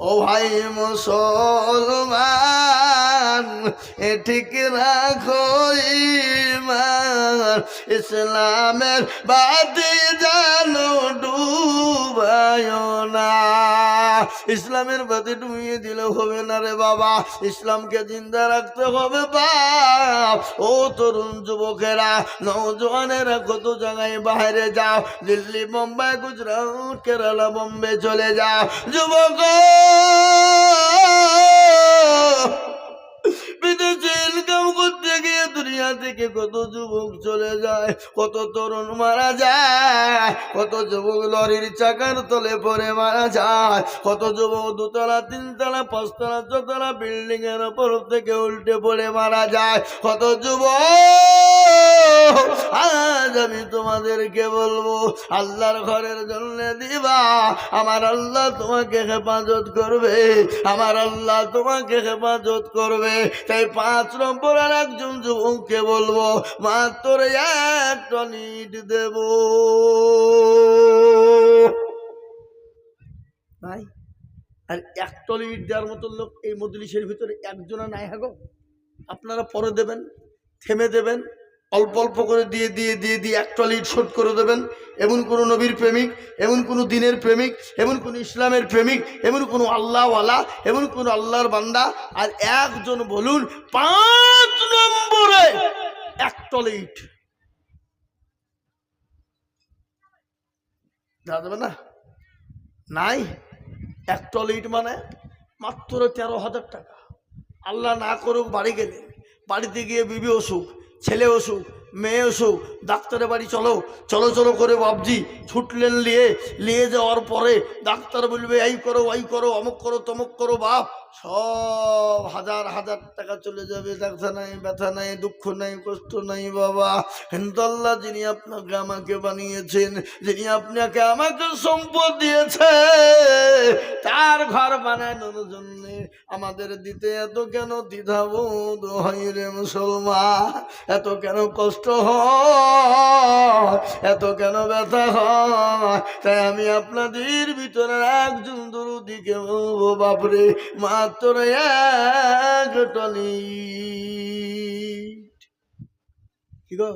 ও ভাই মুসলমান, এ ঠিক রাখো ঈমান, ইসলামের বাতি জানো ডুবায় না। ইসলামের বাতি ডুবিয়ে দিলে হবে না রে বাবা, ইসলামকে জিন্দা রাখতে হবে বাপ। ও তরুণ যুবকেরা, নওজওয়ানেরা কত জায়গায় বাইরে যাও, দিল্লি, মুম্বাই, গুজরাট, কেরালা, বোম্বে চলে যাও। যুবক বিদেশে ইনকাম করতে গিয়ে দুনিয়া থেকে কত যুবক চলে যায়, কত তরুণ মারা যায়, কত যুবক লরির চাকার তলে পড়ে মারা যায়, কত যুবক দুতলা, তিনতলা, পাঁচতলা, ছতলা বিল্ডিং এর উপর থেকে উল্টে পড়ে মারা যায়, কত যুবক। আজ আমি তোমাদেরকে বলবো, আল্লাহর ঘরের জন্য দিবা, আমার আল্লাহ তোমাকে হেফাজত করবে, আমার আল্লাহ তোমাকে হেফাজত করবে। তাই 5 নম্বরের একজন যুবককে বলবো, মাত্র একটা ইট দেব ভাই। আর 1 টলি ইট দেওয়ার মতো লোক এই মজলিসের ভিতরে একজনা নাই। হাগো আপনারা পরে দেবেন, থেমে দেবেন, অল্প অল্প করে দিয়ে দিয়ে দিয়ে দিয়ে 1 টলি ইট শোধ করে দেবেন। এমন কোনো নবীর প্রেমিক, এমন কোনো দিনের প্রেমিক, এমন কোনো ইসলামের প্রেমিক, এমন কোনো আল্লাহওয়ালা, এমন কোনো আল্লাহর বান্দা আর একজন বলুন 5 নম্বরে 1 টলি ইট দেওয়া যাবে না? নাই। 1 টলি ইট মানে মাত্র 13,000 টাকা। আল্লাহ না করুক বাড়ি গেলে, বাড়িতে গিয়ে বিবি অসুখ, ছেলে অসুখ, মেয়ে অসুখ, ডাক্তারের বাড়ি চলো চলো চলো করে বাবজি ছুটলেন, নিয়ে যাওয়ার পরে ডাক্তার বলবে এই করো, ওই করো, অমুক করো, তমুক করো, বাপ সব হাজার হাজার টাকা চলে যাবে। ব্যথা নাই, ব্যথা নাই, দুঃখ নাই, কষ্ট নাই বাবা। কিন্তু আল্লাহ যিনি আপনাকে আমাকে বানিয়েছেন, যিনি আপনাকে আমাকে সম্পদ দিয়েছে, তার ঘর বানানোর জন্য আমাদের দিতে এত কেন দ্বিধাবোধ হয় রে মুসলমান? এত কেন কষ্ট হয়, এত কেন ব্যথা হয়? তাই আমি আপনাদের ভিতরে একজন দরুদিকে বলবো, বাপরে মাত্র 1 টলি কি গো,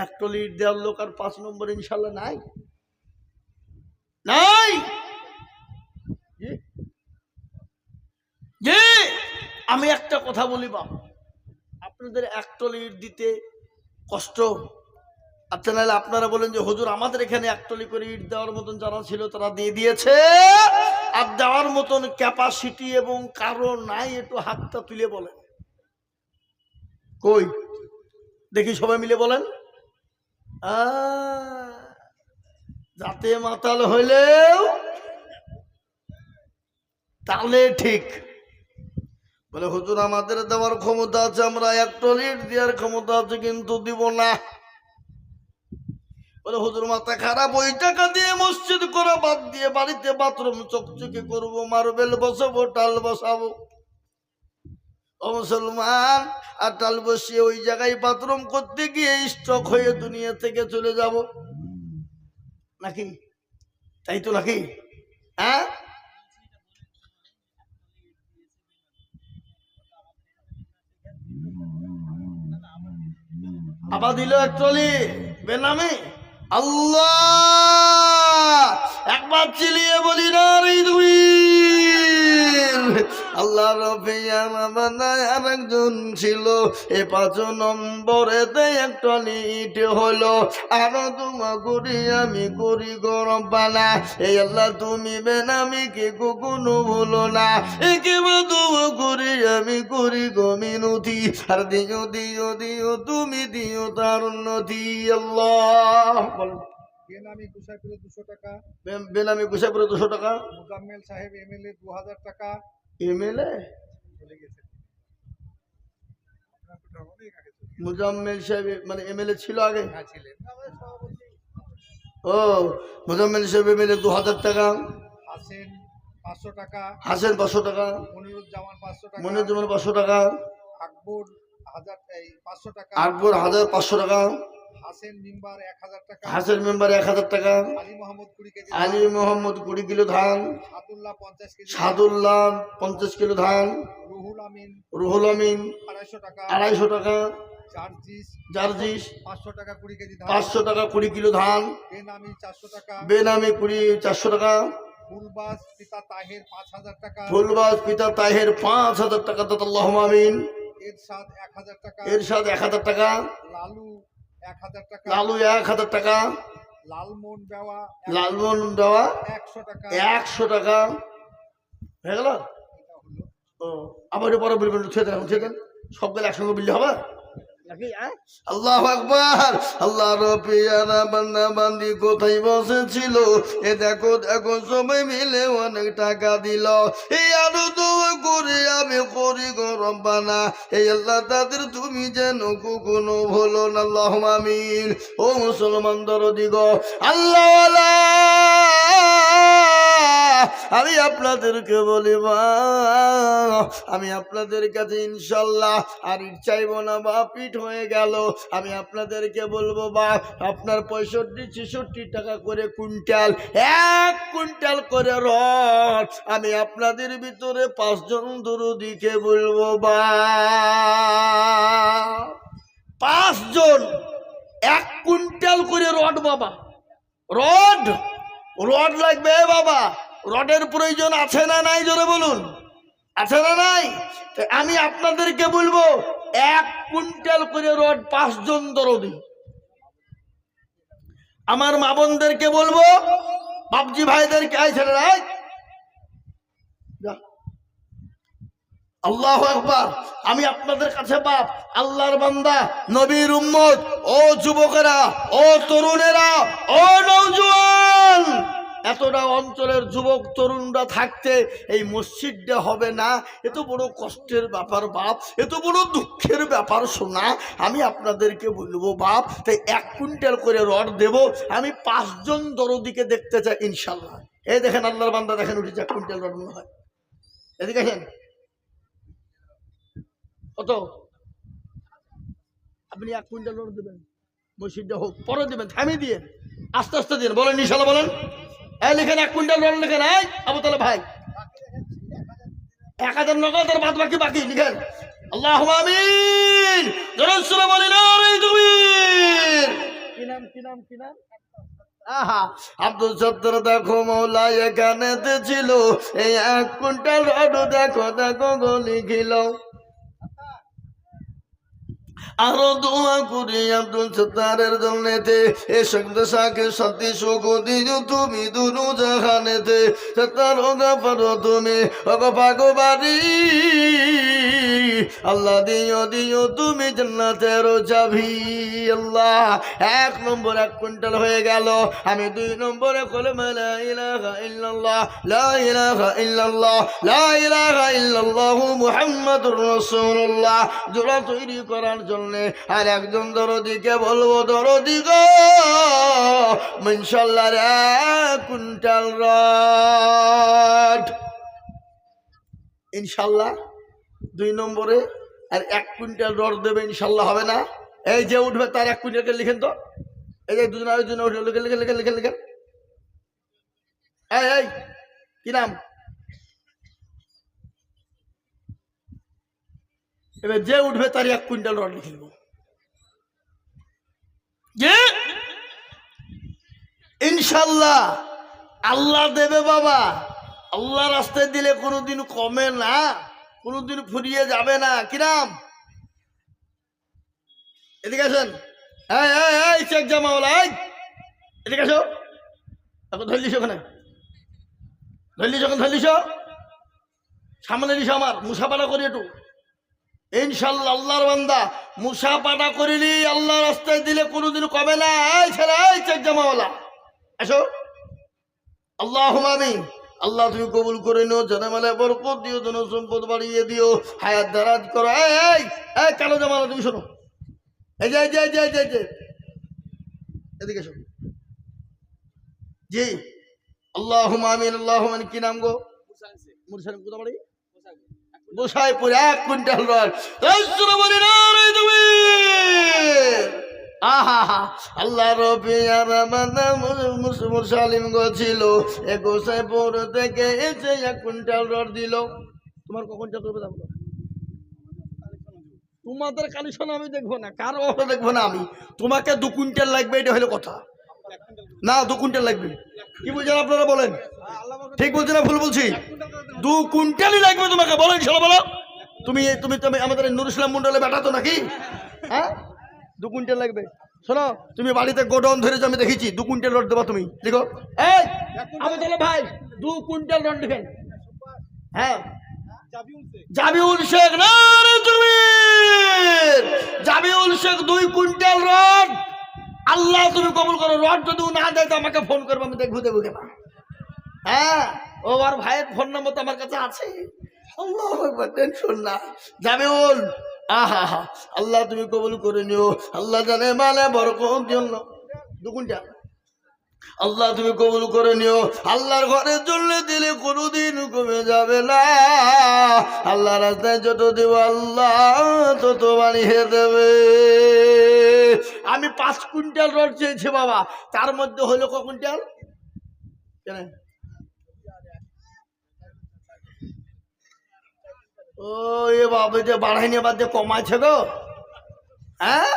1 টলি দেওয়ার লোক আর 5 নম্বর ইনশাল্লাহ নাই, নাই। যে আমি একটা কথা বলি বাবা, আপনাদের 1 টলি ইট দিতে কষ্ট। আচ্ছা, নাহলে আপনারা বলেন যে হুজুর আমাদের এখানে 1 টলি করে ইট দেওয়ার মতন যারা ছিল তারা দিয়ে দিয়েছে, আর দেওয়ার মতন ক্যাপাসিটি এবং কারো নাই, একটু হাতটা তুলে বলেন কই দেখি, সবাই মিলে বলেন। যাতে মাতাল হইলেও তাহলে ঠিক বলে, হুজুর আমাদের দেওয়ার ক্ষমতা আছে, আমরা 1 টলি ইট দেওয়ার ক্ষমতা আছে, কিন্তু দিব না। বলে হুজুর মাথা খারাপ, ওই টাকা দিয়ে মসজিদ করা বাদ দিয়ে বাড়িতে বাথরুম চকচকে করবো, মার্বেল বসাবো, টাল বসাবো। ও মুসলমান, আর টাল বসিয়ে ওই জায়গায় বাথরুম করতে গিয়ে স্ট্রোক হয়ে দুনিয়া থেকে চলে যাব নাকি? তাই তো নাকি? হ্যাঁ, আবার দিল 1 টলি বেনামে। আল্লাহ, একবার চিলিয়ে বলি না রে দুই। আল্লাহ আর একজন ছিল, এ 5 নম্বরেতে 1 টলি ইট হলো। আরো তোমা করি আমি করি গরম বানা, এই আল্লাহ তুমি বেনামি কে কখনো ভুলো না। একে তোমা করি আমি করি গমিনতি, আর দিও দিও দিও তুমি দিও তার উন্নতি। আল্লাহ বেনামি গুসাইপুরে 200 টাকা, বেনামি গুসাইপুরে 200 টাকা, মুজাম্মেল সাহেব এমএলএ 2000 টাকা। এমএলএ চলে গেছে, মুজাম্মেল সাহেব মানে এমএলএ ছিল আগে? হ্যাঁ ছিলেন। ও মুজাম্মেল সাহেব এমএলএ 2000 টাকা, হাসেন 500 টাকা, হাসেন 500 টাকা, মনিরুজ্জামান 500 টাকা, মনিরুজ্জামান 500 টাকা, আকবর 500 টাকা, আকবর 1500 টাকা, হাসেন মেম্বার 1000 টাকা, হাসের মেম্বার 1000 টাকা, আলী মোহাম্মদ 20 কেজি, আলী মোহাম্মদ 20 কিলো ধান, সাদুল্লাহ 50 কেজি, সাদুল্লাহ 50 কিলো ধান, রুহুল আমিন রুহুল আমিন 250 টাকা, 250 টাকা, জার্জিস জার্জিস 500 টাকা 20 কেজি ধান, 500 টাকা 20 কিলো ধান, বেনামি 400 টাকা, বেনামি 400 টাকা, ফুলবাস পিতা তাহের 5000 টাকা, ফুলবাস পিতা তাহের 5000 টাকা, আল্লাহুম্মা আমিন। এরশাদ 1000 টাকা, এরশাদ 1000 টাকা, লালু 1000 টাকা, লালু 1000 টাকা, লালমন বেওয়া লালমন দেওয়া 100 টাকা, 100 টাকা হয়ে গেল। ও আবার পরে বলবেন ছেড়ে দেন সবগুলো একসঙ্গে বললে হবে নাকি? আল্লাহু আকবার। আল্লাহ রবিয়ারা বান্দা বান্দি কোথায় বসেছিল, এ দেখো দেখো সবাই মিলে অনেক টাকা দিল। এই আরো দোয়া করে আমি করি গো রব্বানা, এই আল্লাহ তাদের তুমি যেন কখনো ভুলো না, আল্লাহুম্মা আমিন। ও মুসলমান দরদি গো, আল্লাহ আমি আপনাদেরকে বলি আমি আপনাদের কাছে ইনশাল্লাহ আর চাইবো না বা পিঠ হয়ে গেল, আমি আপনাদেরকে বলবো বা আপনার 65-66 টাকা করে কুইন্টাল, 1 কুইন্টাল করে রড আমি আপনাদের ভিতরে 5 জন দরদিকে বলবো বা 5 জন 1 কুইন্টাল করে রড বাবা, রড রড লাগবে বাবা, রডের প্রয়োজন আছে না নাই জোরে বলুন, আছে না নাই? আমি আপনাদেরকে বলবো 1 কুইন্টাল করে রড 5 জন দরদি। আমার মা বোনদেরকে বলবো, বাপজি ভাইদেরকে আইছেন রাই আল্লাহু আকবার। আমি আপনাদের কাছে বাপ, আল্লাহর বান্দা, নবীর উম্মত, ও যুবকেরা, ও তরুণেরা, ও নওজোয়ান, এতটা অঞ্চলের যুবক তরুণরা থাকতে এই মসজিদটা হবে না, এত বড় কষ্টের ব্যাপার বাপ, এত বড় দুঃখের ব্যাপার শোনা। আমি আপনাদেরকে বলবো বাপ, তাই 1 কুইন্টাল করে রড দেব, আমি 5 জন দরদিকে দেখতে চাই ইনশাল্লাহ। এই দেখেন আল্লাহর বান্দা দেখেন উঠেছে 1 কুইন্টাল রড মনে হয়, এদিকে দেখেন কত, আপনি 1 কুইন্টাল রড দেবেন, মসজিদটা হোক পরে দেবেন, থামিয়ে দিয়ে আস্তে আস্তে দিন, বলেন ইনশাল্লাহ বলেন। এই লিখেন 1 কুইন্টাল রড লিখেন, এই আবু তালে ভাই 1000 নগদ আর বাদ বাকি বাকি লিখেন। আল্লাহুম্মা আমিন। জোরে সুরে বলেন নারে তাকবীর। কি নাম আহা আব্দুল সত্তর দেখো মৌলা এখানে ছিল, এই 1 কুইন্টাল রড দেখো দেখো গো লিখিল। আরো দোয়া করি আব্দুল সত্তারের জন্যতে, এ শব্দশাকে সত্যি সুখ দিও তুমি দুনু জাহানেতে, সত্তার গাফারো তুমি অগপাগো বাড়ি, আল্লাহ দিও তুমি জান্নাতের চাবি। আল্লাহ 1 নম্বর 1 কুইন্টাল হয়ে গেল, আমি 2 নম্বরে কলমা লা ইলাহা ইল্লাল্লাহ, লা ইলাহা ইল্লাল্লাহ, লা ইলাহা ইল্লাল্লাহ মুহাম্মাদুর রাসূলুল্লাহ জোড়া তৈরি করার জন্য আর একজন দরদিকে বলবো, দরদি গো ইনশাল্লাহ 1 কুইন্টাল রড ইনশাল্লাহ 2 নম্বরে আর 1 কুইন্টাল রড দেবে ইনশাল্লাহ, হবে না? এই যে উঠবে তার 1 কুইন্টাল লিখেন তো, এই যে দুজনে উঠে লিখেন লিখেন লিখেন লিখেন লিখেন। এই কি নাম? এবার যে উঠবে তার 1 কুইন্টাল রড লিখে দেবো, যে ইনশাল্লাহ আল্লাহ দেবে বাবা। আল্লাহ রাস্তায় দিলে কোনোদিন কমে না, কোনোদিন ফুরিয়ে যাবে না। কি নাম? এদিকে আসেন, এই শেখ জামাওয়ালা, এদিকে আসো, এখন ধরলিস ওখানে, ধরলিস সামনে নিস, আমার মুসাফাটা করি একটু ইনশাল্লাহ। আল্লাহর বান্দা মুসাফাটা করিলি আল্লাহ রাস্তায় দিলে কোনোদিন কমে না। এই ছেলে, এই শেখ জামাওয়ালা আসো। আল্লাহুম্মা আমিন। আল্লাহ তুমি কবুল করে নিও, জানামালে বরকত দিও, জন সম্পদ বাড়িয়ে দিও, হায়াত দারাজ করো। এই কালো জামালা তুমি শোনো, এই যে এদিকে এসো। জি আল্লাহুম্মা আমিন, আল্লাহুম্মা আমিন। কি নাম গো? মুরসান কোথা বাড়ি? গোসাইপুর। 1 কুইন্টাল রড আহা আল্লাহ রবি মুরসালিন ছিল গোসাইপুর থেকে এসে 1 কুইন্টাল রড দিল। তোমার কখন করবে যাবো? তোমাদের কালেকশন আমি দেখবো না, কারো দেখবো না আমি। তোমাকে 2 কুইন্টাল লাগবে, এটা হলো কথা না? 2 কুইন্টাল লাগবে, কি বলছেন আপনারা বলেন? ঠিক বলছি না ভুল বলছি? 2 কুইন্টালই লাগবে তোমাকে, বলো ইনশাল্লাহ বলো। তুমি তুমি তুমি আমাদের নুর ইসলাম মন্ডলে বেটা তো নাকি? হ্যাঁ, 2 কুইন্টাল লাগবে। শোনো, তুমি বাড়িতে গোডাউন ধরেছো, আমি দেখেছি। 2 কুইন্টাল রড দেবা তুমি, লিখো। এই আমি তাহলে ভাই 2 কুইন্টাল রড লিখেন। হ্যাঁ, জাবিউল শেখ না রে তুমি, জাবিউল শেখ 2 কুইন্টাল রড। আল্লাহ তুমি কবুল করো। রড যদি না দেয় তো আমাকে ফোন করবো, আমি দেখবো দেবো কেনা। হ্যাঁ, ও আর ভাইয়ের ফোন নম্বর তো আমার কাছে আছে। আল্লাহু আকবার, টেনশন না। জামিউল, আহা হা, আল্লাহ তুমি কবুল করে নিও। আল্লাহ জানে মানে বরকত জন্য 2 কুইন্টাল আল্লাহ তুমি কবুল করে নিও। আল্লাহর ঘরের জন্য দিলে কোনোদিন কমে যাবে না। আল্লাহ রাস্তায় যত দেব আল্লাহ তত বাড়িয়ে দেবে। আমি 5 কুইন্টাল রড চেয়েছি বাবা, তার মধ্যে হলো ক কুইন্টাল? কেন ও এ বাবা, যে বাড়াইনি বাদ দিয়ে কমাইছে গো। হ্যাঁ,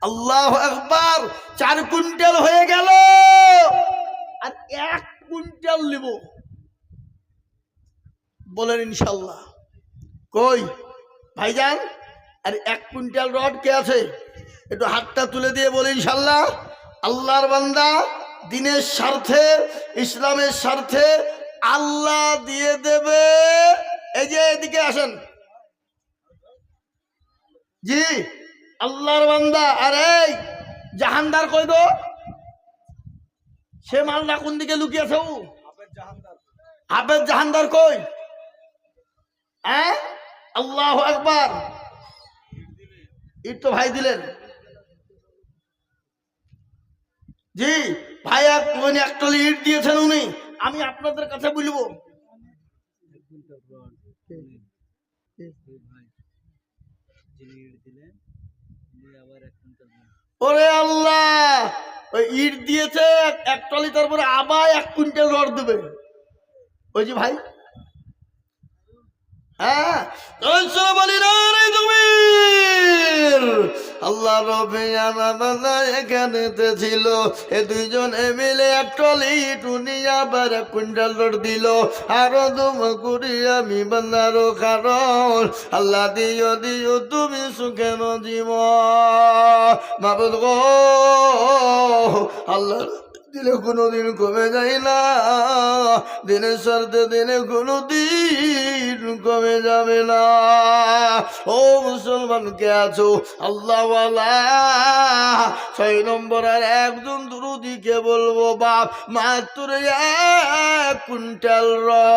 আল্লাহু আকবার, 4 কুইন্টাল হয়ে গেল। আর 1 কুইন্টাল নিব, বলেন ইনশাল্লাহ। কই ভাইজান, আর 1 কুইন্টাল রড কে আছে? একটু হাতটা তুলে দিয়ে বলে ইনশাল্লাহ। আল্লাহর বান্দা, দিনের স্বার্থে, ইসলামের স্বার্থে আল্লাহ দিয়ে দেবে। এই যে এদিকে আসেন জি, আল্লাহর বান্দা। আর এই জাহানদার কই গো? সে মালটা কোন দিকে লুকিয়েছে? ও হাফেজ জাহানদার কই? হ্যাঁ, আল্লাহু আকবার। ইট তো ভাই দিলেন জি, ভাই উনি একটা ইট দিয়েছেন উনি। আমি আপনাদের কাছে বলবো, ওরে আল্লাহ, ওই ইট দিয়েছে 1 ট্রলি, তারপরে আবার 1 কুইন্টাল রড দেবে। ওই যে ভাই, হ্যাঁ, বলি না রে তুমি। আল্লাহ রবে এখানে ছিল, এ 2 জনে মিলে 1 ট্রলি টুনি আবার 1 কুইন্টাল রড দিল। আরো তোমা করি আমি বান্দারও কারণ, আল্লাহ দিও দিও তুমি সুখেন জীবন। মাবুদ গো, আল্লাহ দিলে কোনোদিন কমে যায় না, দিনের স্বার্থে দিনে কোনোদিন কমে যাবে না। ও মুসলমান কে আছো আল্লাহওয়ালা, 6 নম্বর আর একজন দুরুদিকে বলবো বাপ, মাত্র 1 কুইন্টাল রড।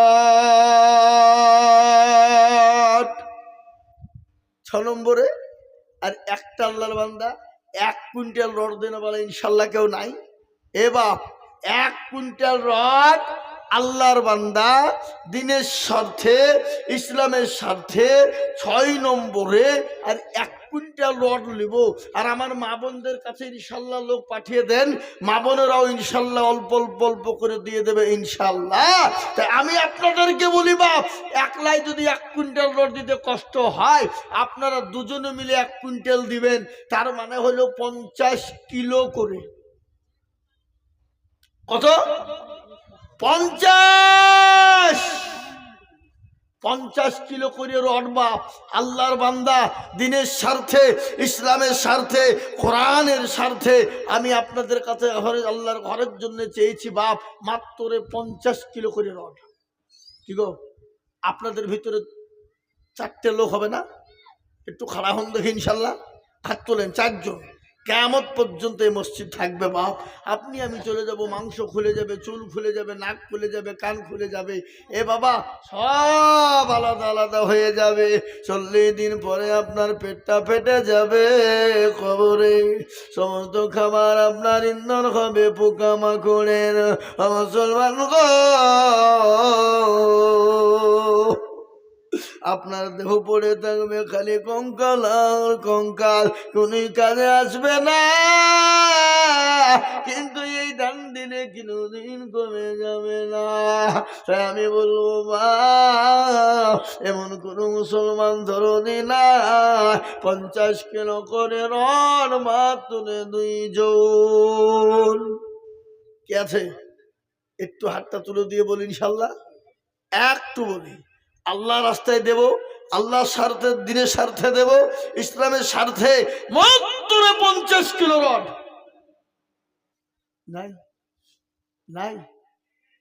6 নম্বরে আর একটা আল্লাহর বান্দা 1 কুইন্টাল রড দেনা বলে ইনশাল্লাহ কেউ নাই। এ বাপ, 1 কুইন্টাল রড আল্লাহর বান্দা দিনের স্বার্থে, ইসলামের স্বার্থে 6 নম্বরে আর 1 কুইন্টাল রড নিব। আর আমার মা বোনদের কাছে ইনশাল্লাহ লোক পাঠিয়ে দেন, মা বোনেরাও ইনশাল্লাহ অল্প অল্প অল্প করে দিয়ে দেবে ইনশাল্লাহ। তাই আমি আপনাদেরকে বলি বাপ, একলাই যদি 1 কুইন্টাল রড দিতে কষ্ট হয়, আপনারা দুজনে মিলে 1 কুইন্টাল দিবেন। তার মানে হলো 50 কিলো করে। কত? 50 কিলো করে রড বাপ। আল্লাহর বান্দা দিনের স্বার্থে, ইসলামের স্বার্থে, কোরআনের স্বার্থে আমি আপনাদের কাছে আল্লাহর ঘরের জন্য চেয়েছি বাপ, মাত্র 50 কিলো করে রড। কি গো, আপনাদের ভিতরে 4টে লোক হবে না? একটু খাড়া হন দেখি ইনশাল্লাহ, হাত তোলেন। 4 জন। কিয়ামত পর্যন্ত এই মসজিদ থাকবে বাপ। আপনি আমি চলে যাব, মাংস খুলে যাবে, চুল খুলে যাবে, নাক খুলে যাবে, কান খুলে যাবে, এ বাবা সব আলাদা আলাদা হয়ে যাবে। 40 দিন পরে আপনার পেটটা ফেটে যাবে, কবরে সমস্ত খাবার আপনার ইন্ধন হবে পোকামাকড়ের। মুসলমান গো, আপনার দেহ পড়ে থাকবে খালি কঙ্কাল আর কঙ্কাল, কোনই কাজে আসবে না। কিন্তু এই দান দিলে কোনোদিন কমে যাবে না। তাই আমি বলবো মা, এমন কোন মুসলমান ধরনি না 50 কিলো করে রড মাত্র 2 জন। কে আছে? একটু হাতটা তুলে দিয়ে বলি ইনশাল্লাহ। একটু বলি, আল্লাহ রাস্তায় দেব, আল্লাহর স্বার্থে, দিনের স্বার্থে দেব, ইসলামের স্বার্থে মাত্র 50 কিলো রড। নাই নাই,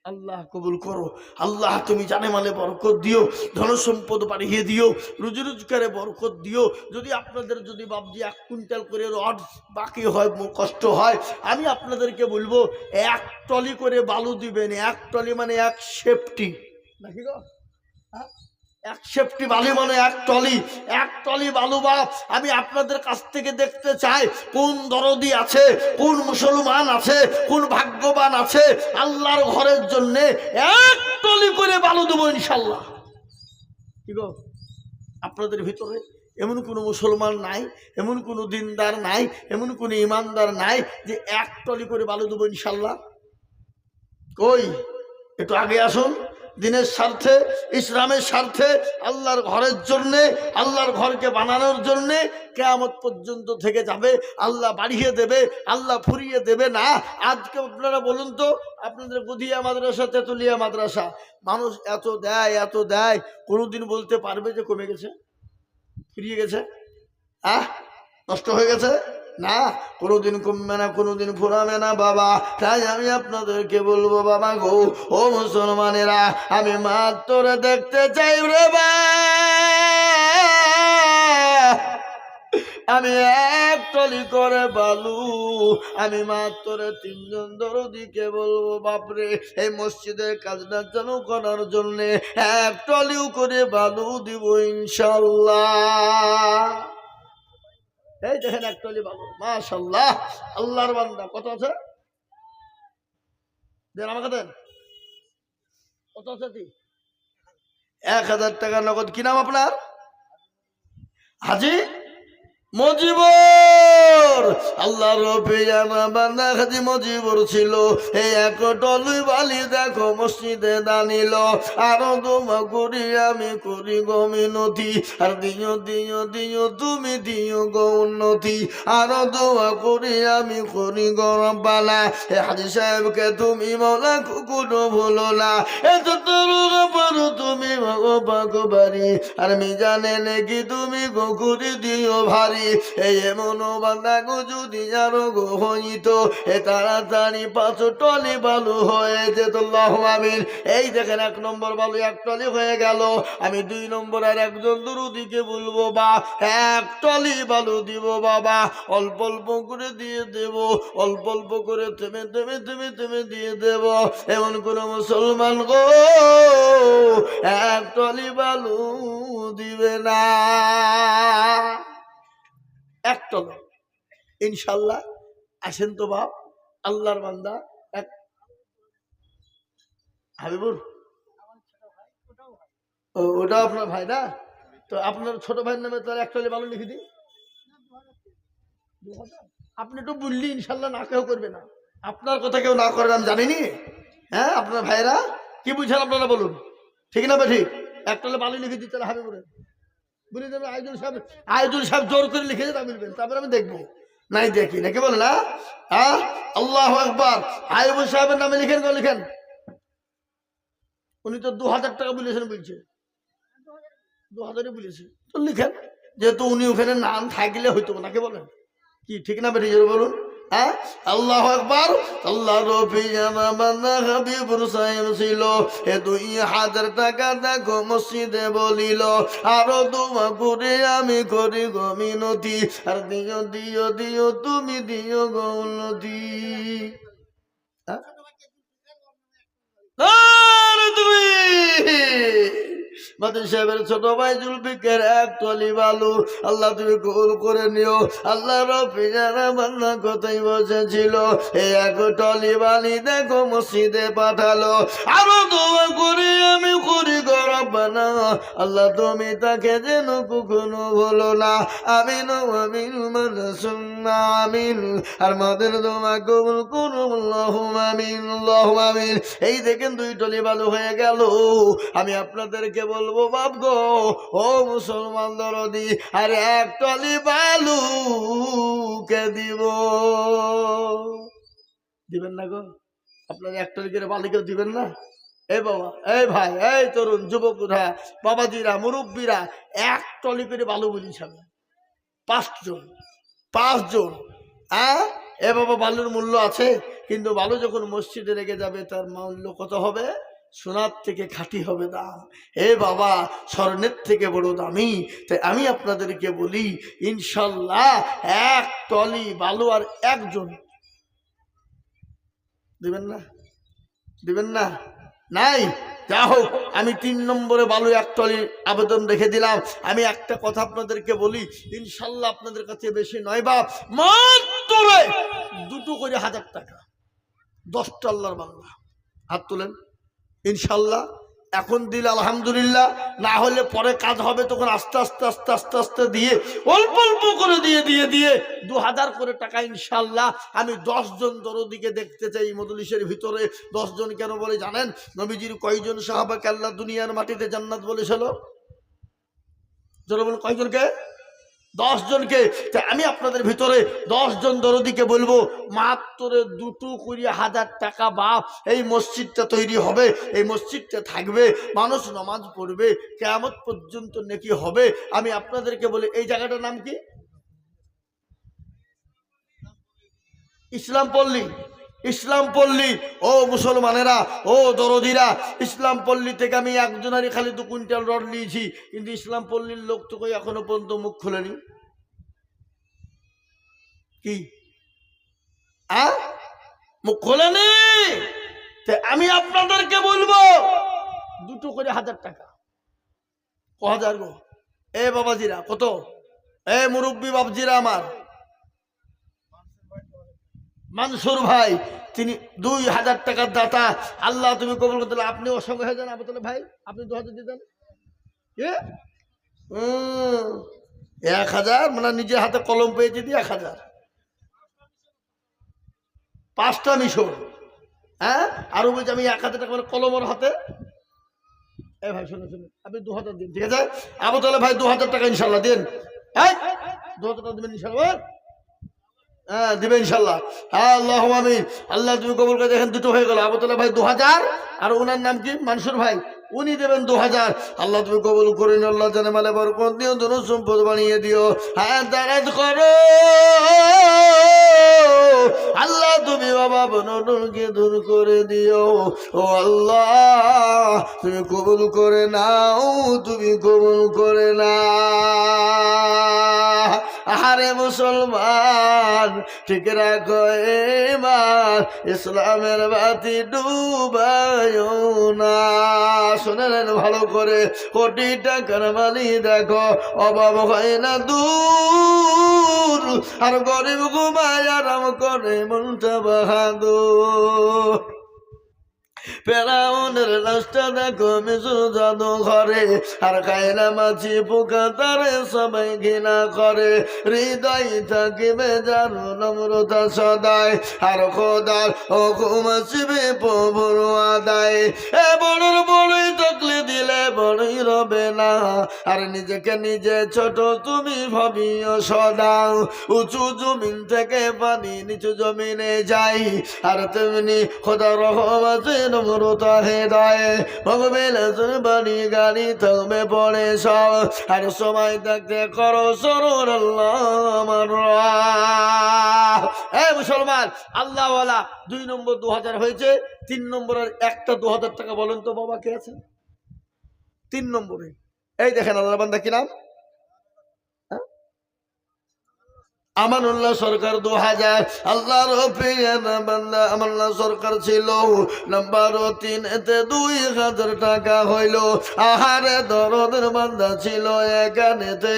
আল্লাহ কবুল করো। আল্লাহ তুমি জানে মালে বরকত দিও, ধন সম্পদ বাড়িয়ে দিও, রুজি রোজগারে বরকত দিও। যদি আপনাদের যদি বাবজি 1 কুইন্টাল করে রড বাকি হয়, কষ্ট হয়, আমি আপনাদেরকে বলবো 1 টলি করে বালু দিবেন। 1 টলি মানে 1 সেফটি, নাকি গো? 1 সেফটি বালু মানে 1 টলি। 1 টলি বালু বাপ আমি আপনাদের কাছ থেকে দেখতে চাই কোন দরদি আছে, কোন মুসলমান আছে, কোন ভাগ্যবান আছে আল্লাহর ঘরের জন্য 1 টলি করে বালু দেবো ইনশাল্লাহ। কি গো, আপনাদের ভিতরে এমন কোনো মুসলমান নাই, এমন কোনো দিনদার নাই, এমন কোনো ইমানদার নাই যে 1 টলি করে বালু দেবো ইনশাল্লাহ? কই, একটু আগে আসুন। দিনের স্বার্থে, ইসলামের স্বার্থে, আল্লাহর ঘরের জন্যে, আল্লাহর ঘরকে বানানোর জন্যে কিয়ামত পর্যন্ত থেকে যাবে। আল্লাহ বাড়িয়ে দেবে, আল্লাহ ফুরিয়ে দেবে না। আজকে আপনারা বলুন তো, আপনাদের গদিয়া মাদ্রাসা, তেতুলিয়া মাদ্রাসা, মানুষ এত দেয় এত দেয়, কোনোদিন বলতে পারবে যে কমে গেছে, ফুরিয়ে গেছে, নষ্ট হয়ে গেছে? না, কোনোদিন কমবে না, কোনোদিন ফুরাবে না বাবা। তাই আমি আপনাদেরকে বলবো বাবা গো, ও মুসলমানেরা, আমি মাত্র দেখতে চাই রে বা, আমি 1 টলি করে বালু, আমি মাত্র 3 জন দরদিকে বলবো বাপরে এই মসজিদের কাজটা চালু করার জন্য 1 টলিও করে বালু দিব ইনশাল্লাহ। এই দেখেন 1 টলি বালু, মাশাআল্লাহ। আল্লাহর বান্দা কত আছে দেন, আমাকে দেন। কত আছে? 1000 টাকা নগদ। কি নাম আপনার? হাজি মজিবর। আল্লাহ রবিয়ানা বান্দা হাজি মজিবর ছিল। এই 1 টলি বালি দেখো মসজিদে দানিল। আরো দোয়া করি আমি করি গো মিনতি, আর দিও দিও দিও তুমি দিও গো উন্নতি। আরো দোয়া করি আমি করি গো রব্বানা, এ হাজি সাহেবকে তুমি মওলা কুকুরও ভুলো না। এ যতটুকু পারো তুমি বাগবাড়ি, আর মিজানে নাকি তুমি গো করে দিও ভারী। এই এমন বান্দা গো যদি আরো গো হইত, এ তাড়াতাড়ি 5 টলি বালু হয়ে যেত। আল্লাহু আমিন। এই দেখেন 1 নম্বর বালু 1 টলি হয়ে গেল। আমি 2 নম্বর আর একজন দরদিকে বলবো বা 1 টলি বালু দিব বাবা, অল্প অল্প করে দিয়ে দেব, অল্প অল্প করে থেমে থেমে থেমে থেমে দিয়ে দেব। এমন কোন মুসলমান গো 1 টলি বালু দিবে না? 1 টলি ইনশাল্লাহ। আসেন তো বাপ, আল্লাহর বান্দা। হাবিবুর, ওটা আপনার ভাই না? তো আপনার ছোট ভাইয়ের নামে তার 1 টলি বালু লিখে দিই। আপনি তো বললি ইনশাল্লাহ না কেউ করবে না। আপনার কথা কেউ না করে আমি জানিনি। হ্যাঁ, আপনার ভাইরা কি বুঝছেন আপনারা বলুন, ঠিক না? ঠিক 1 টলি বালু লিখে দিই তাহলে হাবিবুরের বলে দেবে। আইজুল সাহেব জোর করে লিখে দিতে বলবেন, তারপরে আমি দেখবো। নাই দেখি নাকি বলে না? হ্যাঁ, আল্লাহু আকবার। আইজুল সাহেবের নামে লিখেন গো, লিখেন। উনি তো 2000 টাকা বলেছেন, বলছে 2000 বলেছে, তো লিখেন। যেহেতু উনি ওখানে নাম থাকলে হইতো, নাকি বলেন? কি ঠিক না বেরিয়ে বলুন? হ্যাঁ, আল্লাহু আকবার। আল্লাহ রবিয়ানা বান্দা হাবিবুর সাহেব ছিল। এ 2000 টাকা দেখো মসজিদে বলিল, আরো দোয়া করে আমি করি গো মিনতি, আর দিও দিও দিও তুমি দিও গো উন্নতি। মাতিন সাহেবের ছোট ভাই জুলফিকার 1 টলি বালু আল্লাহ তুমি কবুল করে নিও। আল্লাহ রব্বিনা বান্দা কোথায় বসেছিল, এই 1 টলি বালি দেখো মসজিদে পাঠালো। আরো দোয়া করি আমি করি গো রব্বানা, আল্লাহ তুমি তাকে যেন কখনো বলো না। আমিন আমিন মানসুন্না আমিন। আর মাদের দোয়া কবুল করুন আল্লাহুম্মা আমিন আল্লাহুম্মা আমিন। এই দেখেন 2 টলি বালু হয়ে গেল। আমি আপনাদেরকে বলবো বাপ গো, ও মুসলমান দরদি, আর 1 টলি বালু কে দিব? দিবেন না গো? আপনার 1 টলি করে বালু কেউ দিবেন না? এই বাবা, এই ভাই, এই তরুণ যুবকরা, বাবাজিরা, মুরব্বীরা, 1 টলি করে বালু বলিস আমি 5 জন, 5 জন। হ্যাঁ, এ বাবা, বালুর মূল্য আছে, কিন্তু বালু যখন মসজিদে রেখে যাবে তার মূল্য কত হবে? সোনার থেকে খাঁটি হবে দাম। এ বাবা, স্বর্ণের থেকে বড় দামি। তাই আমি আপনাদেরকে বলি, ইনশাল্লাহ 1 টলি বালু আর 1 জন দিবেন না? দিবেন না? নাই? যা হোক, আমি 3 নম্বরে বালু 1 টলির আবেদন রেখে দিলাম। আমি একটা কথা আপনাদেরকে বলি, ইনশাল্লাহ আপনাদের কাছে বেশি নয় বাপ, মাত্র 2 করে 1000 টাকা, 10টা আল্লাহর বাংলা। হাত তুলেন ইনশাল্লাহ। এখন দিলে আলহামদুলিল্লাহ, না হলে পরে কাজ হবে, তখন আস্তে আস্তে আস্তে আস্তে আস্তে দিয়ে অল্প অল্প করে দিয়ে দিয়ে দিয়ে 2000 করে টাকা ইনশাল্লাহ। আমি 10 জন দরদিকে দেখতে চাই মজলিসের ভিতরে। 10 জন কেন বলে জানেন? নবীজির কয়জন সাহাবাকে আল্লাহ দুনিয়ার মাটিতে জান্নাত বলেছিল? যারা বলেন কয়জনকে? 10 জনকে। তাই আমি আপনাদের ভিতরে 10 জন দরদিকে বলবো, মাত্র 2 করে 1000 টাকা বাপ, এই মসজিদটা তৈরি হবে, এই মসজিদটা থাকবে, মানুষ নামাজ পড়বে, কিয়ামত পর্যন্ত নেকি হবে। আমি আপনাদেরকে বলি, এই জায়গাটার নাম কি? ইসলাম পল্লী। ইসলাম পল্লী। ও মুসলমানেরা, ও দরদিরা, ইসলাম পল্লী থেকে আমি একজনারই খালি 2 কুইন্টাল রড নিয়েছি, কিন্তু ইসলাম পল্লীর লোক তো কই এখনো পর্যন্ত মুখ খুলেনি। কি মুখ খোলেনি? আমি আপনাদেরকে বলবো, 2 করে 1000 টাকা। 1000 গো। এ বাবাজিরা কত? এ মুরব্বী বাবজিরা আমার, মানসুর ভাই, তিনি 2000 টাকার দাতা। আল্লাহ তুমি কবুল করতে। আপনি ওর সঙ্গে হয়ে যান আবুল ভাই, আপনি 2000 দিয়ে দেন। 1000 মানে নিজের হাতে কলম পেয়েছে দিয়ে 1000, 5টা মিশর। হ্যাঁ, আরো বলছি আমি 1000 টাকা মানে কলমের হাতে। এ ভাই শুনে শুনে, আপনি 2000 দিন, ঠিক আছে? আবুল ভাই 2000 টাকা ইনশাল্লাহ দিন। 2000 টাকা দিবেন ইনশাল্লাহ? হ্যাঁ দিবে ইনশাল্লাহ। হ্যাঁ, আল্লাহ আমিন। আল্লাহ তুমি কবুল করে। দেখেন 2টো হয়ে গেল। আবুল ভাই 2000, আর ওনার নাম কি? মানসুর ভাই, উনি দেবেন 2000। আল্লাহ তুমি কবুল করে নিও। আল্লাহ জানে মালে বরকত দিও, ধন সম্পদ বানিয়ে দিও। হ্যাঁ, দারাজ করো আল্লাহ, তুমি বাবা বনকে দূর করে দিও। ও আল্লাহ, তুমি কবুল করে নাও, তুমি কবুল করে নাও। আহারে মুসলমান, ঠিক রাখো এবার, ইসলামের বাতি ডুবায়ো না। শুনেলেন ভালো করে, কোটি টাকার মালি দেখো, অভাব হয় না দূর, আর গরিব ঘুমায় আরাম করে মনটা বাহাদুর। ফেরাউনের লাশটা দেখো মিশর জাদু ঘরে, আর খায়না মাছি পোকা তারে সবাই ঘৃণা করে। হৃদয় থাকিবে যার নম্রতা সদায়, আর খোদার হুকুম আসবে প্রভুর আদায়। এ বড়র বড়ই তকলি দিলে বড়ই রবে না, আর নিজেকে নিজে ছোট তুমি ভাবিও সদা। উঁচু জমিন থেকে পানি নিচু জমিনে যাই, আর তেমনি খোদার রহম আছে নম্রতা হৃদয়। ভগবেন বাড়ি গাড়ি থাকবে পড়ে সব, আর সময় থাকতে করো সরুর আল্লাহ আমার। মুসলমান আল্লাহওয়ালা, 2 নম্বর 2000 হয়েছে। 3 নম্বরের একটা 2000 টাকা বলেন তো বাবা, কে আছে 3 নম্বরে? এই দেখেন আল্লাহ বান্দা, কি নাম? আমানুল্লাহ সরকার 2000, আল্লাহর বান্দা আমানুল্লাহ সরকার ছিল নাম্বার 3 এতে 2000 টাকা হইল। আহারে দরদের বান্দা ছিল এখানেতে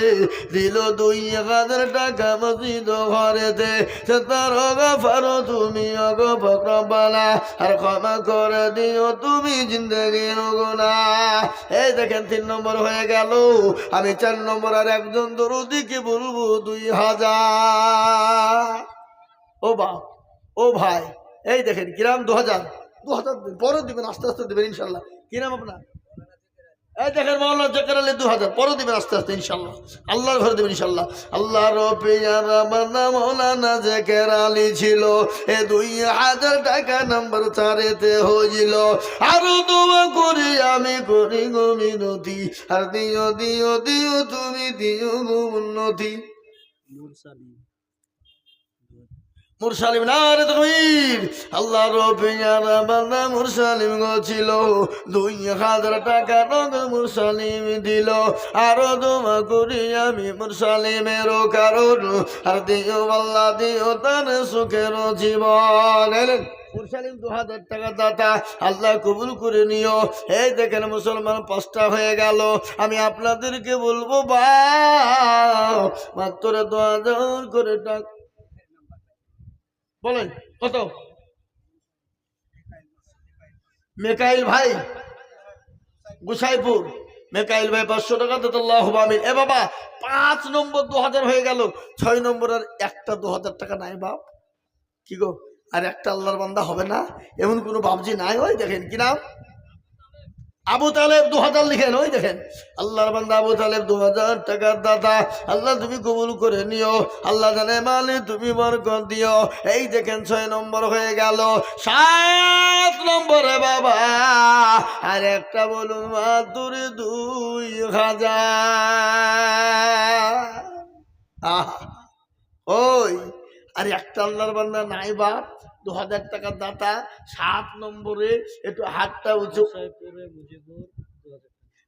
দিল 2000 টাকা মসজিদ ঘরেতে। সে তার গফারো তুমি অগফরবালা, আর ক্ষমা করে দিও তুমি জিন্দেগির গুনাহ। এই দেখেন 3 নম্বর হয়ে গেল। আমি 4 নম্বর আর একজন দরুদিকে বলবো 2000। ও বাপ ও ভাই, এই দেখেন কিরাম 2000 পরে দিবেন, আস্তে আস্তে দিবেন ইনশাল্লাহ। কিরাম আপনার এই দেখেন মাওলানা জাকের আলী 2000 পরে দিবেন আস্তে আস্তে ইনশাল্লাহ, আল্লাহর ঘরে দিবেন ইনশাল্লাহ। আল্লাহর পেয়ারা বান্দা মাওলানা জাকের আলী ছিল, এ 2000 টাকা নাম্বার 4-এতে হইল। আরো দোয়া করি আমি করি গো মিনতি, আর দিও দিও দিও তুমি দিও গো উন্নতি। মুরসালিম নারে তাকবীর। আল্লাহর পেয়ারা বান্দা মুরসালিম গো ছিল, 2000 টাকা নগদ মুরসালিম দিল। আরো দোয়া করি আমি মুরসালিমের কারণ, আর দিও আল্লাহ দিও তার সুখের জীবন। এলেন মুরসালিম 2000 টাকা দাতা, আল্লাহ কবুল করে নিও। এই দেখেন মুসলমান 5টা হয়ে গেল। আমি আপনাদেরকে বলবো বা মাত্র 2000 করে টাকা বলেন কত? মেকাইল ভাই গুসাইপুর, মেকাইল ভাই 500 টাকা দিত। আল্লাহু আমিন। এ বাবা 5 নম্বর 2000 হয়ে গেল। 6 নম্বর আর একটা 2000 টাকা নাই বাপ। কি গো আর একটা আল্লাহর বান্দা হবে না? এমন কোনো বাবজি নাই? ওই দেখেন কি নাম, আবু তালেব 2000 লিখেন। ওই দেখেন আল্লাহর বান্দা আবু তালেব 2000 টাকার দাতা, আল্লাহ তুমি কবুল করে নিও। আল্লাহ জানে মালে তুমি বরকত দিও। এই দেখেন 6 নম্বর হয়ে গেল। 7 নম্বরে বাবা আর একটা বলুন মাত্র 2000। ওই আর একটা আল্লাহর বান্দা নাই বাপ, 2000 টাকার দাতা। 7 নম্বরে একটু হাতটা উঁচু,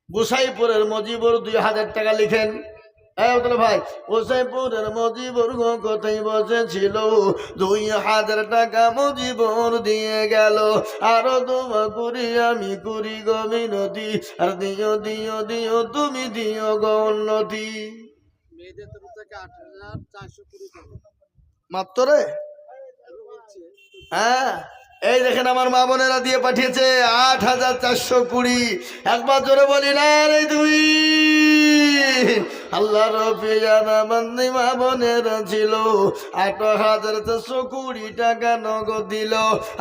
গোসাইপুরের মজিবর 2000 টাকা লিখেন। ভাই গোসাইপুরের মজিবর কোথায় বসেছিল, 2000 টাকা মজিবর দিয়ে গেল। আরো দোয়া করি আমি করি গো মিনতি, আর দিও দিও দিও তুমি দিও গো উন্নতি। মাত্র রে হ্যাঁ, এই দেখেন আমার মা বোনেরা দিয়ে পাঠিয়েছে 8420। একবার জোরে বলি না রে তুই। আল্লাহর পেয়ারা বান্দা মা বোনেরা ছিল, 8420 টাকা নগদ দিল।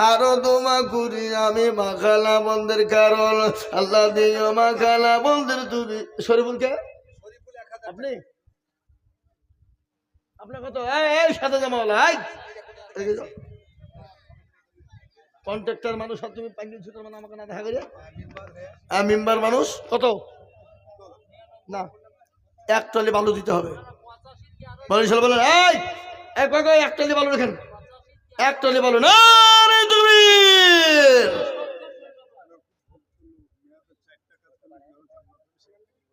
আরো দোয়া করি আমি মাখালা বন্ধের কারণ, আল্লাহ দিও মাখালা বন্ধের তুমি। শরীফুলকে আপনি আপনার কত? এই সাদা জামাওয়ালা, এই কন্ট্রাক্টর মানুষ, আর তুমি পাঙ্গিল ছুটার মানে আমাকে না দেখা করে মেম্বার মানুষ কত না, 1 ট্রলি বালু দিতে হবে। বলেন এই 1 ট্রলি বালু দেখেন, 1 ট্রলি বালু না তুমি।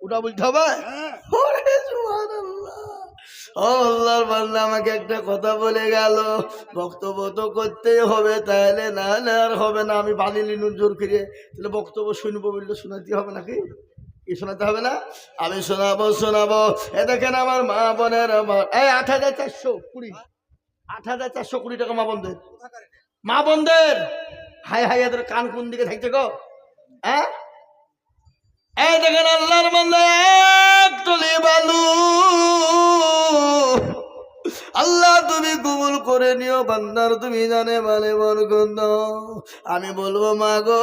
ওটা বলতে হবে। আল্লাহর বান্দা আমাকে একটা কথা বলে গেল, বক্তব্য তো করতেই হবে, তাহলে না না আর হবে না। আমি বানিয়ে নিন জোর করে, তাহলে বক্তব্য শুনবো বললে শোনাতে হবে নাকি? কি শোনাতে হবে না? আমি শোনাবো শোনাবো। এ দেখেন আমার মা বোনের, আমার এই 8420, 8420 টাকা মা বোনদের, মা বোনদের। হাই হাই এদের কান কোন দিকে থাকছে গো? হ্যাঁ এই দেখেন আল্লাহর বান্দা 1 টলি বালু, আল্লাহ তুমি কবুল করে নিও বান্দার, তুমি জানে মানে বরকত। আমি বলবো মা গো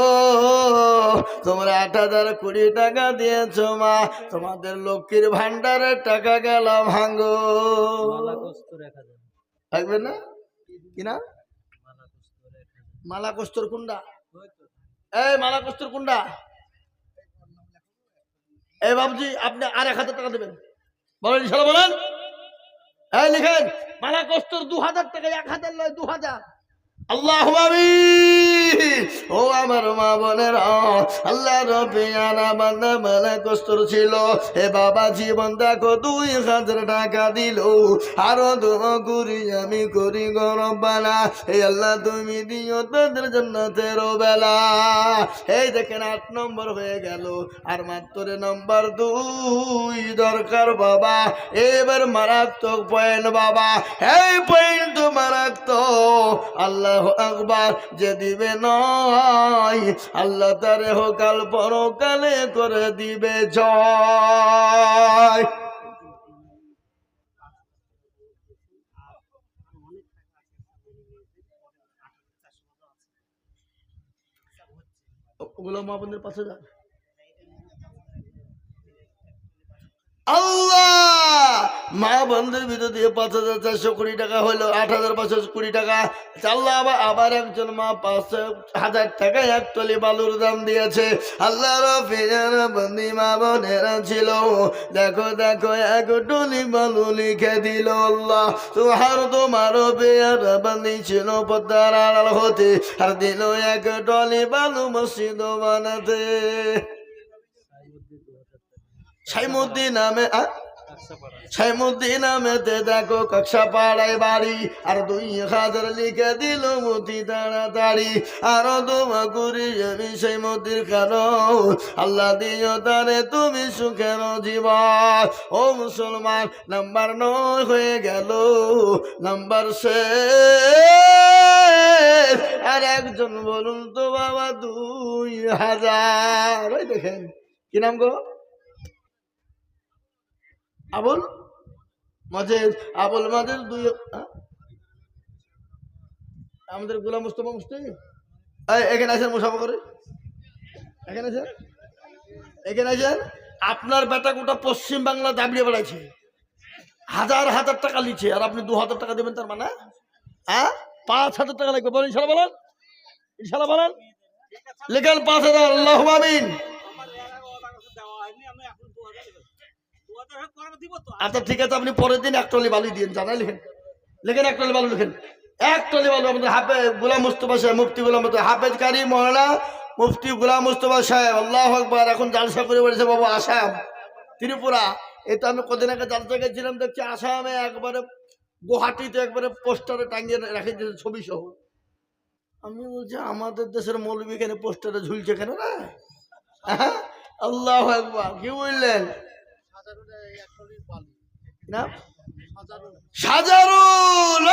তোমরা 8020 টাকা দিয়েছো মা, তোমাদের লক্ষ্মীর ভান্ডারের টাকা গেল ভাঙ্গো। থাকবে না কিনা? মালা কস্তর কুন্ডা, এই মালা কস্তর কুন্ডা। এই বাবুজি আপনি আর 1000 টাকা দেবেন, বলেন ইনশাআল্লাহ বলেন। এই লিখেন মালা কস্তর 2000 টাকা, 1000 নয় 2000। আল্লাহু আমিন। ও আমার মা বোনেরা, আল্লাহ রবিয়ানা বান্দা মানে কষ্ট ছিল। হে বাবা জীবন দেখো 2000 টাকা দিল, আরো দোয়া করি আমি করি গরবানা, হে আল্লাহ তুমি দিও তাদের জান্নাতের বেলা। এই দেখেন 8 নম্বর হয়ে গেল, আর মাত্র নম্বর 2 দরকার বাবা। এবার মারাত্মক পয়েন্ট বাবা, এই পয়েন্ট তো মারাত্মক। আল্লাহ আকবার, যে দিবে নয় আল্লাহ তারে হোকাল পরকালে করে দিবে জয়। ওগুলো মা বোনদের পাশে যান। আল্লাহ মা বন্ধুর ভিতর দিয়ে 5420 টাকা হলো, 8520 টাকা। আল্লাহ আবার একজন মা 5000 টাকা এক টলি বালুর দাম দিয়েছে। আল্লাহ রফিজানা বন্দি মা বোনেরা ছিল, দেখো দেখো এক টলি বালু লিখে দিল। আল্লাহ তোমার পেয়ারা বন্দি ছিল পদ্মার আড়াল হতে, আর দিল এক টলি বালু মসজিদ বানাতে। সাইমুদ্দিন নামে সাইমুদ্দিন নামেতে দেখো কক্সা পাড়ায় বাড়ি, আর 2000 লিখে দিল মতি তাড়াতাড়ি। আরো দোয়া করি আমি সাইমুদ্দিন কারণ আল্লাহ দিও তারে তুমি সুখের জীবন। ও মুসলমান, নাম্বার 9 হয়ে গেল, নাম্বার 6। আর একজন বলুন তো বাবা 2000। ওই দেখেন কি নাম গো? আবুল মাজেদ। আবুল মাজেদ 2। আমাদের গোলাম মুস্তফা মুস্তি এখানে আছেন, মুসাফা করে এখানে আছেন, এখানে আছেন। আপনার বেটা গোটা পশ্চিম বাংলা দাবিয়ে বেড়াইছে, 1000 টাকা লিখছে, আর আপনি 2000 টাকা দেবেন। তার মানে 5000 টাকা লাগবে। বলেন ইনশাল্লাহ, বলেন ইনশাল্লাহ, বলেন লেখেন 5000। আল্লাহুম্মা আমিন। আচ্ছা ঠিক আছে, আপনি পরের দিন 1 টলি বালু দিন, জানাই লিখেন, লেখেন 1 টলি বালু লিখেন, 1 টলি বালু। আমাদের হাফেজ গোলাম মুস্তফা সাহেব, মুফতি গোলাম হাফেজ কারি মৌলানা মুফতি গোলাম মুস্তফা সাহেব, আল্লাহু আকবার, এখন জালসা করে বলেছে বাবা আসাম ত্রিপুরা। এটা আমি কদিন আগে জালসা গেছিলাম, দেখছি আসামে একবারে গুয়াহাটিতে একবারে পোস্টারে টাঙিয়ে রেখে দিয়েছে ছবি সহ। আমি বলছি আমাদের দেশের মৌলবী এখানে পোস্টারে ঝুলছে কেন না? আল্লাহু আকবার, কি বললেন? সাজারুল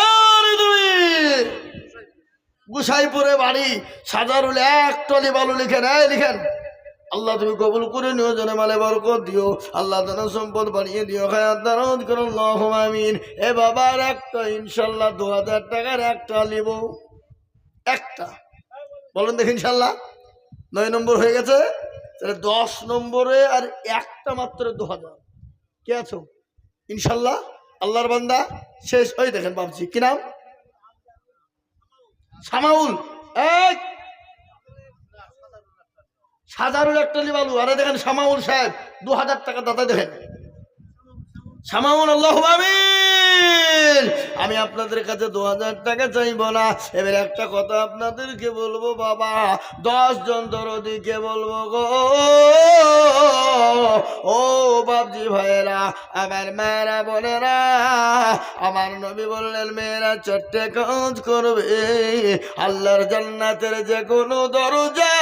গুসাইপুরে বাড়ি, সাজারুল 1 টলি বালু লিখেন, লিখেন। আল্লাহ তুমি কবুল করে নিও, জনে মালে বরকত দিও, আল্লাহ ধন সম্পদ বাড়িয়ে দিও, খায়াত দারাত করো, আল্লাহুম্মা আমিন। এ বাবার একটা ইনশাআল্লাহ 2000 টাকার একটা নিব, একটা বলেন দেখি ইনশাআল্লাহ। 9 নম্বর হয়ে গেছে, তাহলে 10 নম্বরে আর একটা মাত্র 2000। কে আছো ইনশাল্লাহ? আল্লাহর বান্দা শেষ। ওই দেখেন বাবজি, কি নাম? সামাউল। এক সাজারুল 1 টলি বালু। আরে দেখেন সামাউল সাহেব 2000 টাকা দাদা, দেখেন সামাউল। আল্লাহুম্মা আমিন। আমি আপনাদের কাছে 2000 টাকা চাইব না। এবার একটা কথা আপনাদেরকে বলবো বাবা, 10 জন দরদিকে বলবো গো, ও বাবজি ভাইয়েরা, আমার মেয়েরা বোনেরা, আমার নবী বললেন মেয়েরা 4টে কাজ করবে, আল্লাহর জান্নাতের যে কোনো দরজা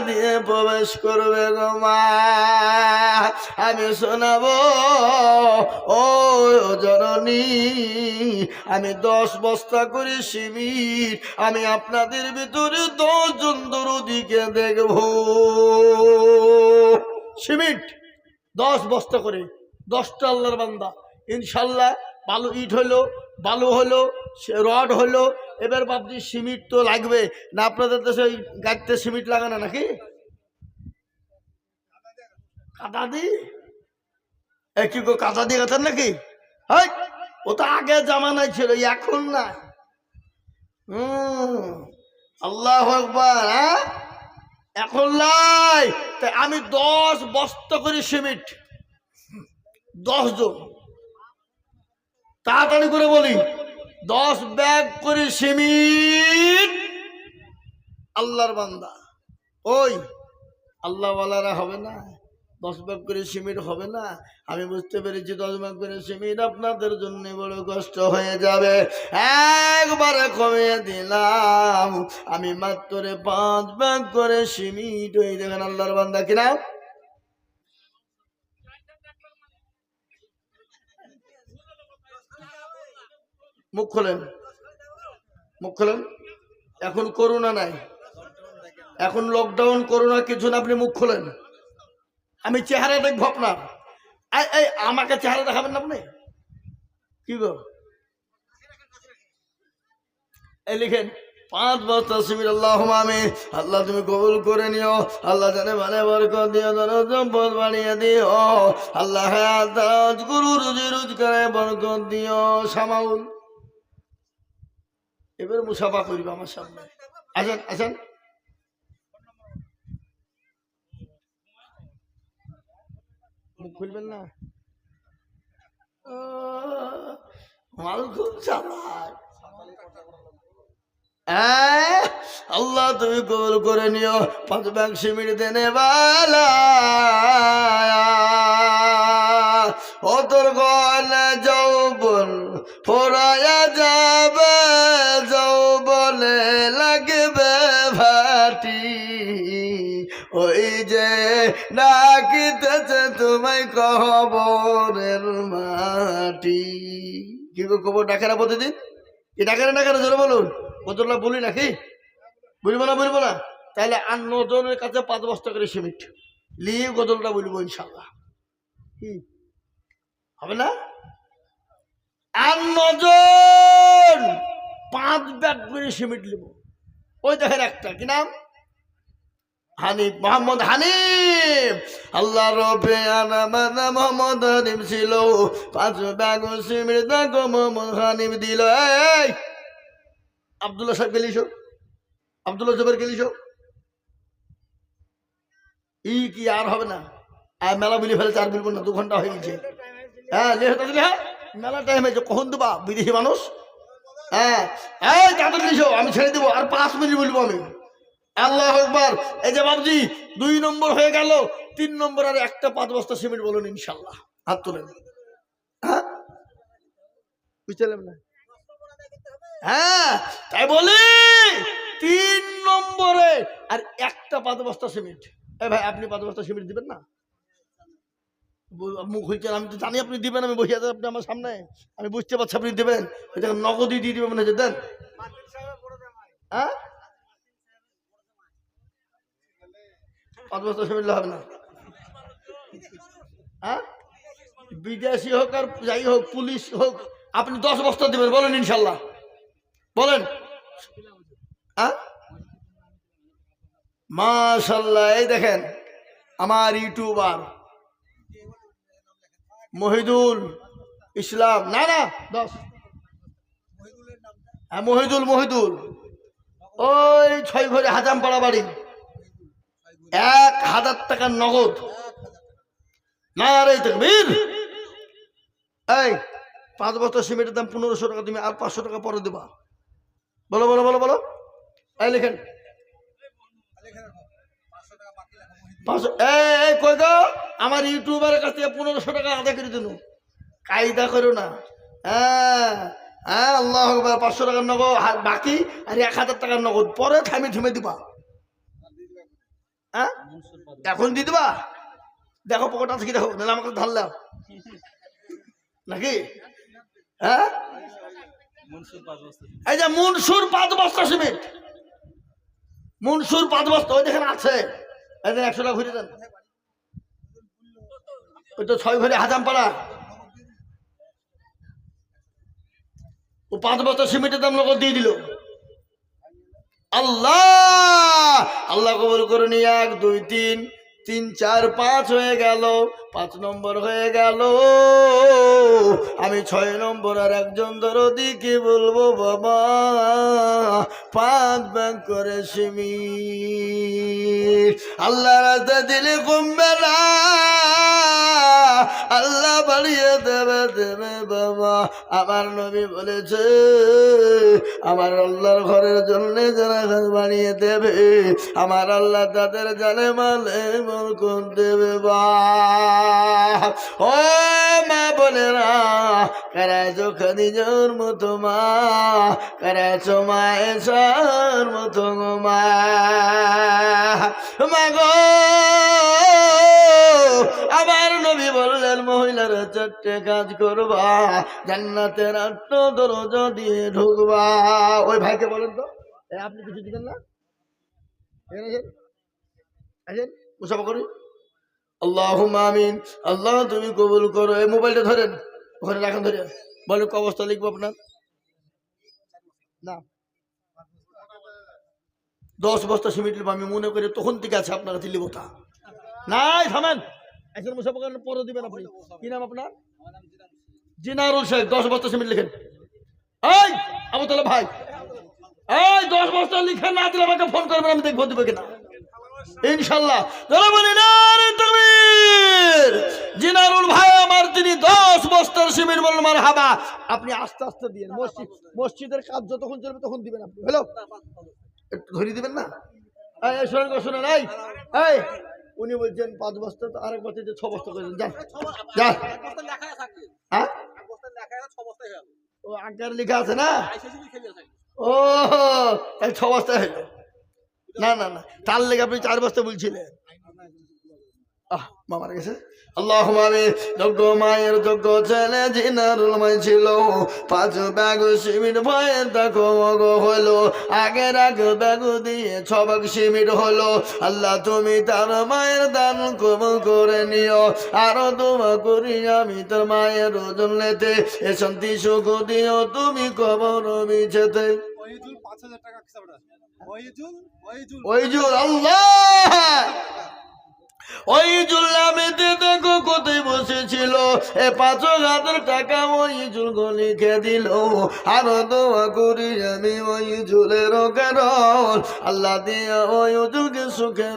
দিয়ে প্রবেশ করবে গো মা। আমি শোনাবো ও জননী, আমি 10 বস্তা করে সিমেন্ট আমি আপনাদের ভিতরে 10 জন দরদিকে দেখব। সিমেন্ট 10 বস্তা করে, 10টা আল্লাহর বান্দা ইনশাল্লাহ। বালু ইট হলো, বালু হলো, রড হলো। এবার বাবজি সিমেন্ট তো লাগবে না? আপনাদের দেশে গাড়িতে সিমেন্ট লাগে না নাকি? কাদা দি কি গো, কাদা দিয়ে গেছেন নাকি? ও তো আগে জামানায় ছিল, এখন না। আল্লাহু আকবার। এখন নাই। তাই আমি 10 বস্তা করে সিমেন্ট, 10 জন, তাড়াতাড়ি করে বলি, 10 ব্যাগ করে সিমেন্ট আল্লাহর বান্দা, ওই আল্লাহওয়ালারা হবে না? 10 ভাগ করে সিমেন্ট হবে না? আমি বুঝতে পেরেছি 10 ভাগ করে সিমেন্ট আপনাদের জন্য বড় কষ্ট হয়ে যাবে, একবারে কমিয়ে দিলাম। আমি মাত্র 5 ভাগ করে সিমেন্ট, ওই দেখেন আল্লাহর বান্দা কিনা, মুখ খোলেন, মুখ খোলেন। এখন করোনা নাই, এখন লকডাউন, করোনা কিছু না, আপনি মুখ খোলেন। আমি চেহারা দেখবো আপনার। এই আমাকে চেহারা দেখাবেন না আপনি? কি গো, এই লিখেন 5 বস্তা সিমেন্ট। আল্লাহুম্মা আমিন। আল্লাহ তুমি কবুল করে নিও। আল্লাহ জানে মানে বরকত দিও, ধন সম্পদ বাড়িয়ে দিও। আল্লাহ হায়াত দারাজ গুরু রুজি রোজগারে বরকত দিও। সামাউল, এবার মুসাফা করিব আমার সামনে। আসেন আসেন। মুখ খুলবেন না, মাল খুব চালাক। আল্লাহ তুমি কবুল করে নিও। 5 ভাগ সিমেন্ট দেনে বালা, ও তোর গলা যৌবন ফোরায়া যাবে, যৌবনে লাগবে ভাটি, ওই যে ডাকিতেছে তোমায় কবরের মাটি। কি গো, কবর ডাকে না প্রতিদিন? কি ডাকে না, ডাকে না? জোরে বলুন। গজলটা বলি নাকি? বলবো না, বলবো না? তাহলে আর 9 জনের কাছে 5 বস্তা করে সিমেন্ট নিয়ে গজলটা বলবো ইনশাল্লাহ। কি হবে না? আর 9 জন 5 ব্যাগ করে সিমেন্ট নেব। ওই দেখেন একটা, কি নাম? হানিফ, মোহাম্মদ হানিফ। আল্লাহ রবে আনামানা মোহাম্মদ হানিফ ছিল। 5 ব্যাগ সিমেন্ট দেখো মোহাম্মদ হানিফ দিল। এই আব্দুল্লাহ সাহেব গেলিস, আব্দুল্লাহ জবের গেলিস, ই কি আর হবে না? আর মেলা মিলি ফেলেছে, আর বলবো না, 2 ঘন্টা হয়ে গেছে। হ্যাঁ হ্যাঁ, মেলা টাইম হয়েছে। কখন দেবা বিদেশি মানুষ? হ্যাঁ, এই তাড়াতাড়ি লিখো, আমি ছেড়ে দেবো, আর 5 মিনিট বলবো আমি। আল্লাহু আকবার। এই যে বাবজি 2 নম্বর হয়ে গেল, 3 নম্বর আর একটা 5 বস্তা সিমেন্ট বলুন ইনশাল্লাহ। হাত তোলেন। হ্যাঁ, বুঝলাম না? হ্যাঁ, তাই বলি 3 নম্বরে আর একটা 5 বস্তা সিমেন্ট। এই ভাই, আপনি 5 বস্তা সিমেন্ট দিবেন না? মুখ হইতে, আমি তো জানি আপনি দিবেন, আমি বসে আছি আপনি আমার সামনে, আমি বুঝতে পারছি আপনি দেবেন। এটা নগদই দিয়ে দিবেন মনে হচ্ছে, দেন। হ্যাঁ, 5 বস্তা সিমেন্ট হবে না? হ্যাঁ, বিদেশি হোক আর যাই হোক, পুলিশ হোক, আপনি 10 বস্তা দিবেন বলেন ইনশাল্লাহ, বলেন। হ্যাঁ, মাশাআল্লাহ। এই দেখেন আমার ইউটিউবার মহিদুল ইসলাম, না না 10, হ্যাঁ মহিদুল, মহিদুল, ওই 6 ঘরে হাজামপাড়া বাড়ি, 1000 টাকার নগদ। না রে তাকবীর। এই 5 বস্তা সিমেন্টের দাম 1500 টাকা, তুমি আর 500 টাকা পরে দেবা। বলো বলো বলো বলো। এই লিখেন 500। এই কই গো, আমার ইউটিউবারের কাছ থেকে 1500 টাকা আদায় করে দিল, কায়দা করো না। হ্যাঁ হ্যাঁ, আল্লাহু আকবার। 500 টাকার নগদ বাকি, আর 1000 টাকার নগদ পরে থামে থেমে দিবা। হ্যাঁ, এখন দিয়ে দিবা? দেখো পকেট আছে কি, দেখো, নাহলে আমাকে ধার দাও নাকি? হ্যাঁ, এই যে মনসুর 5 বস্তা সিমেন্ট, মনসুর 5 বস্তা, ওই দেখেন আছে। এই দেন 100 টাকা ঘুরে দেন। ওই তো 6 ঘরে হাজামপাড়া, ও 5 বস্তা সিমেন্টের দাম নগদ দিয়ে দিল। আল্লাহ, আল্লাহ কবুল করে নি। 1 2 3 3 4 5 হয়ে গেল, 5 নম্বর হয়ে গেল। আমি 6 নম্বর আর একজন দরদি কি বলবো বাবা, 5 ব্যাগ করে সিমেন্ট। আল্লাহ রাস্তা দিলে কমবে না, আল্লাহ বাড়িয়ে দেবে দেবে বাবা। আমার নবী বলেছে আমার আল্লাহর ঘরের জন্য যারা ঘর বানিয়ে দেবে আমার আল্লাহ তাদের জানে মালে বরকত দেবে বা। ও মা বোনেরা, কারাছো খাদিজার মতো মা, কারাছো মায়েশার মতো মা। মাগো আমার নবী বললেন মহিলারা 4টে কাজ করবা, জান্নাতের 8 দরজা দিয়ে ঢুকবা। ওই ভাইকে বলেন তো, আপনি কিছু দিবেন না? আসেন মুসাফা করি। আল্লাহুম্মা আমিন। আল্লাহ তুমি কবুল করো। এই মোবাইলটা ধরেন, ওখানে রাখেন, ধরে বলেন কি অবস্থা লিখবো আপনার। না 10 বস্তা সিমেন্ট আমি মনে করি তখন থেকে আছে আপনার কাছে লিবোতা নাই। থামেন, একজন মুসাফা করেন, পরে দিবেন আপনি। কি নাম আপনার? জিনারুল শেখ। 10 বস্তা সিমেন্ট লিখেন। এই আবু তাহলে ভাই, এই 10 বস্তা লিখে না দিলে আমাকে ফোন করবেন, আমি দেখবো দিবে কিনা ইনশাল্লাহ। জিনারুল ভাই আমার, তিনি 10 বস্তার সিমেন্ট বলেন মারহাবা। আপনি আস্তে আস্তে দিয়েন, মসজিদের কাজ যতক্ষণ চলবে তখন দিবেন আপনি। হ্যালো, একটু ধরিয়ে দিবেন না? এই শোনেন শোনেন, এই উনি বলছেন 5 বস্তা, তো আরেক বস্তা 6 বস্তা করেছেন। যান যান। হ্যাঁ ও আকার লেখা আছে না? ও তাই 6 বস্তা হইল। না না না, তার লেগে আপনি 4 বস্তা বলছিলেন। মামার গেছে। আল্লাহুম্মা আমিন। যোগ্য মায়ের যোগ্য ছেলে জিনারুল মাই ছিল, 5 ব্যাগ সিমেন্ট ভয়ে দেখো মগো হলো, আগের ব্যাগ দিয়ে 6 ব্যাগ সিমেন্ট হলো। আল্লাহ তুমি তার মায়ের দান কবুল করে নিও। আরো দোয়া করি আমি তোর মায়ের ওজন লেতে এ শান্তি সুখ দিও তুমি কবর বিছেতে। ওয়াইজুল 5000 টাকা হিসাবটা। ওয়াইজুল আল্লাহ, ওই জুল্লামেতে দেখো কোথায় বসেছিল, এ 5,000 টাকা ওই জুল লিখে দিল। আরো দোয়া করি আমি ওই জুলের কারণ আল্লাহ দিয়া ওই জুলকে সুখে